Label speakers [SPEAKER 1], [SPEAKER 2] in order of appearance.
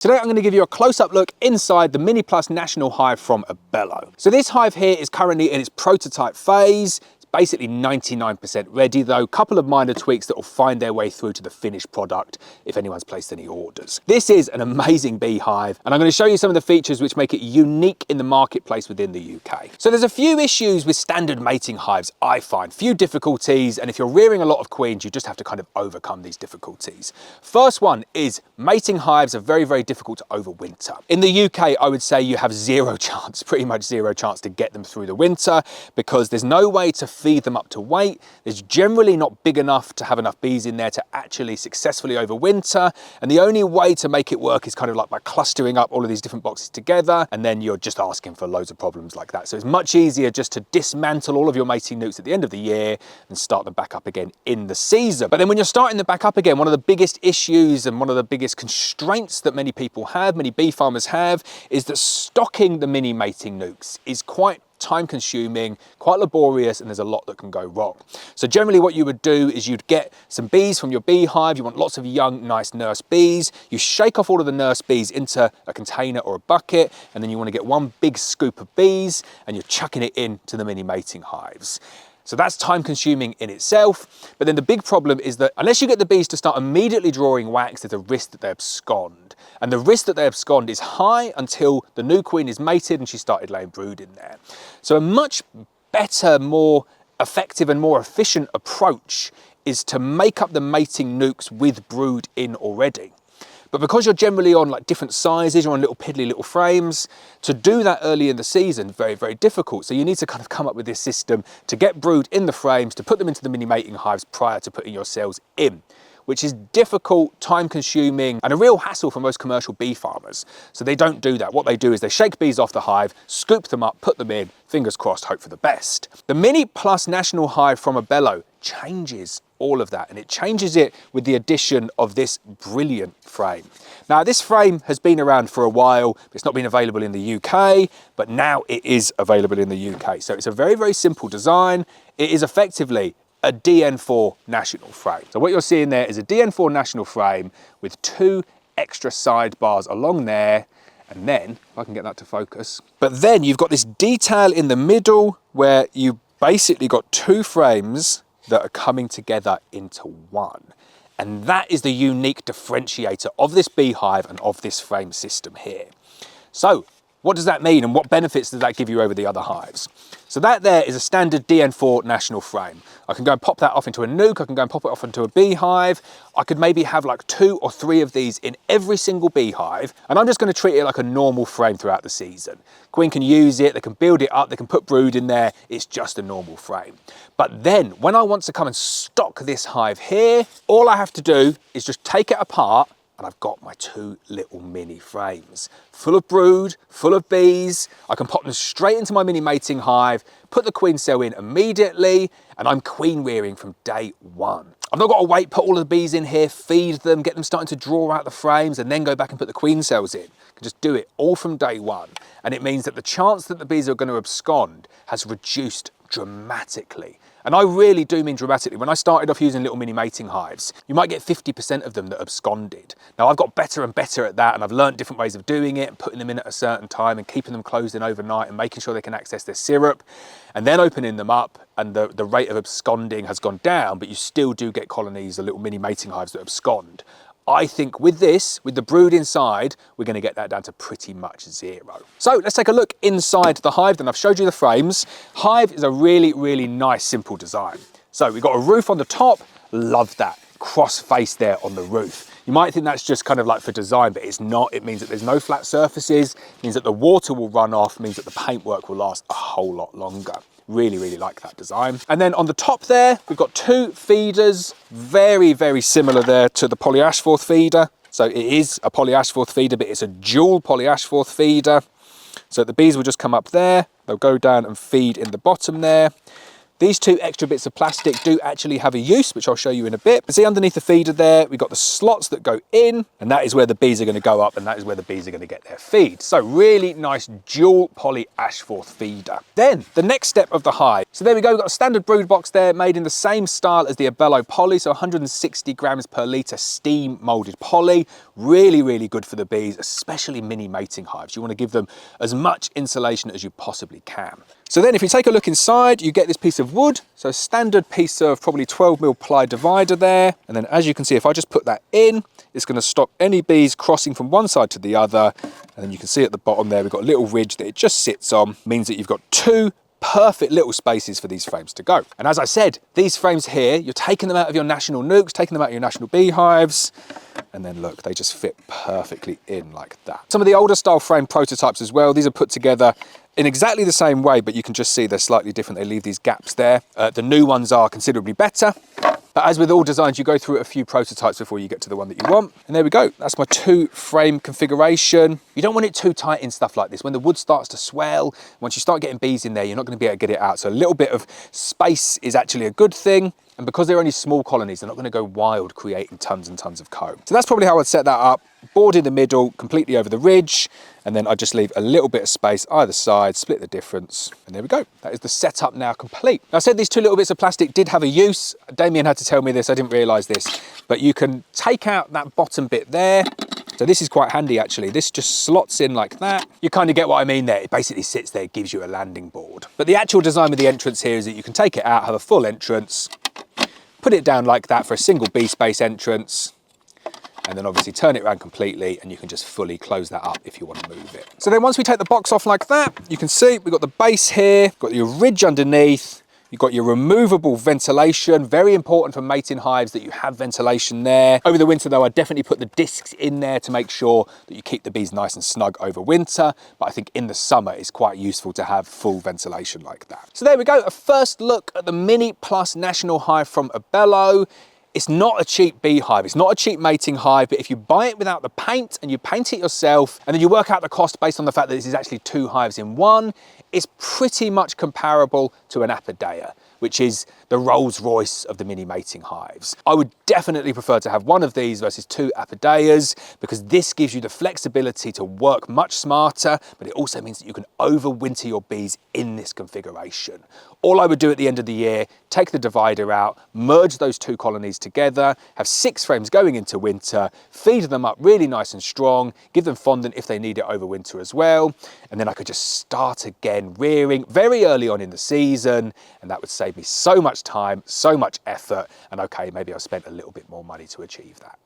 [SPEAKER 1] Today I'm going to give you a close-up look inside the Mini Plus National Hive from Abello. So this hive here is currently in its prototype phase. It's basically 99% ready, though a couple of minor tweaks that will find their way through to the finished product if anyone's placed any orders. This is an amazing beehive, and I'm going to show you some of the features which make it unique in the marketplace within the UK. So there's a few issues with standard mating hives, I find, few difficulties, and if you're rearing a lot of queens, you just have to kind of overcome these difficulties. First one is mating hives are very, very difficult to overwinter. In the UK, I would say you have zero chance, pretty much zero chance to get them through the winter because there's no way to feed them up to weight. There's generally not big enough to have enough bees in there to actually successfully overwinter. And the only way to make it work is kind of like by clustering up all of these different boxes together. And then you're just asking for loads of problems like that. So it's much easier just to dismantle all of your mating nukes at the end of the year and start them back up again in the season. But then when you're starting them back up again, one of the biggest issues and one of the biggest constraints that many people have, many bee farmers have, is that stocking the mini mating nukes is quite time consuming, quite laborious, and there's a lot that can go wrong. So generally what you would do is you'd get some bees from your beehive. You want lots of young, nice nurse bees. You shake off all of the nurse bees into a container or a bucket, and then you want to get one big scoop of bees and you're chucking it into the mini mating hives. So that's time consuming in itself. But then the big problem is that unless you get the bees to start immediately drawing wax, there's a risk that they abscond. And the risk that they abscond is high until the new queen is mated and she started laying brood in there. So a much better, more effective and more efficient approach is to make up the mating nukes with brood in already. But because you're generally on like different sizes, you're on little piddly little frames, to do that early in the season, very, very difficult. So you need to kind of come up with this system to get brood in the frames, to put them into the mini mating hives prior to putting your cells in, which is difficult, time consuming, and a real hassle for most commercial bee farmers. So they don't do that. What they do is they shake bees off the hive, scoop them up, put them in, fingers crossed, hope for the best. The Mini Plus National Hive from Abello changes all of that, and it changes it with the addition of this brilliant frame. Now this frame has been around for a while, it's not been available in the UK, but now it is available in the UK. So it's a very, very simple design. It is effectively a DN4 national frame. So what you're seeing there is a DN4 national frame with two extra sidebars along there, and then, if I can get that to focus, but then you've got this detail in the middle where you basically got two frames that are coming together into one. And that is the unique differentiator of this beehive and of this frame system here. So what does that mean and what benefits does that give you over the other hives? So that there is a standard DN4 national frame. I can go and pop that off into a nuke, I can go and pop it off into a beehive. I could maybe have like 2 or 3 of these in every single beehive, and I'm just going to treat it like a normal frame throughout the season. Queen can use it, they can build it up, they can put brood in there, it's just a normal frame. But then when I want to come and stock this hive here, all I have to do is just take it apart, and I've got my 2 little mini frames full of brood, full of bees. I can pop them straight into my mini mating hive, put the queen cell in immediately, and I'm queen rearing from day one. I've not got to wait, put all of the bees in here, feed them, get them starting to draw out the frames, and then go back and put the queen cells in. I can just do it all from day one. And it means that the chance that the bees are going to abscond has reduced dramatically. And I really do mean dramatically. When I started off using little mini mating hives, you might get 50% of them that absconded. Now I've got better and better at that, and I've learned different ways of doing it and putting them in at a certain time and keeping them closed in overnight and making sure they can access their syrup and then opening them up, and the rate of absconding has gone down, but you still do get colonies of little mini mating hives that abscond. I think with this, with the brood inside, we're going to get that down to pretty much 0. So let's take a look inside the hive. Then I've showed you the frames. Hive is a really, really nice, simple design. So we've got a roof on the top. Love that. Cross face there on the roof. You might think that's just kind of like for design, but it's not. It means that there's no flat surfaces. It means that the water will run off. It means that the paintwork will last a whole lot longer. Really, really like that design. And then on the top there, we've got 2 feeders, very, very similar there to the polyashforth feeder. So it is a polyashforth feeder, but it's a dual polyashforth feeder. So the bees will just come up there, they'll go down and feed in the bottom there. These two extra bits of plastic do actually have a use, which I'll show you in a bit. But see, underneath the feeder there, we've got the slots that go in, and that is where the bees are going to go up, and that is where the bees are going to get their feed. So really nice dual poly Ashforth feeder. Then the next step of the hive. So there we go, we've got a standard brood box there made in the same style as the Abello poly, so 160 grams per litre steam moulded poly. Really, really good for the bees, especially mini mating hives. You want to give them as much insulation as you possibly can. So then if you take a look inside, you get this piece of wood, so a standard piece of probably 12mm ply divider there. And then as you can see, if I just put that in, it's going to stop any bees crossing from one side to the other. And then you can see at the bottom there, we've got a little ridge that it just sits on, means that you've got two perfect little spaces for these frames to go. And as I said, these frames here, you're taking them out of your national nukes, taking them out of your national beehives, and then look, they just fit perfectly in like that. Some of the older style frame prototypes as well, these are put together in exactly the same way, but you can just see they're slightly different. They leave these gaps there. The new ones are considerably better. But as with all designs, you go through a few prototypes before you get to the one that you want. And there we go. That's my 2-frame configuration. You don't want it too tight in stuff like this. When the wood starts to swell, once you start getting bees in there, you're not going to be able to get it out. So a little bit of space is actually a good thing. And because they're only small colonies, they're not going to go wild creating tons and tons of comb. So that's probably how I'd set that up. Board in the middle, completely over the ridge. And then I just leave a little bit of space either side, split the difference. And there we go. That is the setup now complete. Now, I said these two little bits of plastic did have a use. Damien had to tell me this. I didn't realize this. But you can take out that bottom bit there. So this is quite handy actually. This just slots in like that. You kind of get what I mean there. It basically sits there, gives you a landing board. But the actual design with the entrance here is that you can take it out, have a full entrance, put it down like that for a single bee space entrance, and then obviously turn it around completely and you can just fully close that up if you want to move it. So then once we take the box off like that, you can see we've got the base here, got your ridge underneath, you've got your removable ventilation. Very important for mating hives that you have ventilation there. Over the winter though, I definitely put the discs in there to make sure that you keep the bees nice and snug over winter. But I think in the summer, it's quite useful to have full ventilation like that. So there we go, a first look at the Mini Plus National Hive from Abello. It's not a cheap beehive, it's not a cheap mating hive, but if you buy it without the paint and you paint it yourself, and then you work out the cost based on the fact that this is actually 2 hives in one, it's pretty much comparable to an Apodea, which is the Rolls Royce of the mini mating hives. I would definitely prefer to have one of these versus 2 Apodeas, because this gives you the flexibility to work much smarter, but it also means that you can overwinter your bees in this configuration. All I would do at the end of the year, take the divider out, merge those 2 colonies together, have 6 frames going into winter, feed them up really nice and strong, give them fondant if they need it over winter as well, and then I could just start again rearing very early on in the season, and that would save me so much time, so much effort, and okay, maybe I've spent a little bit more money to achieve that.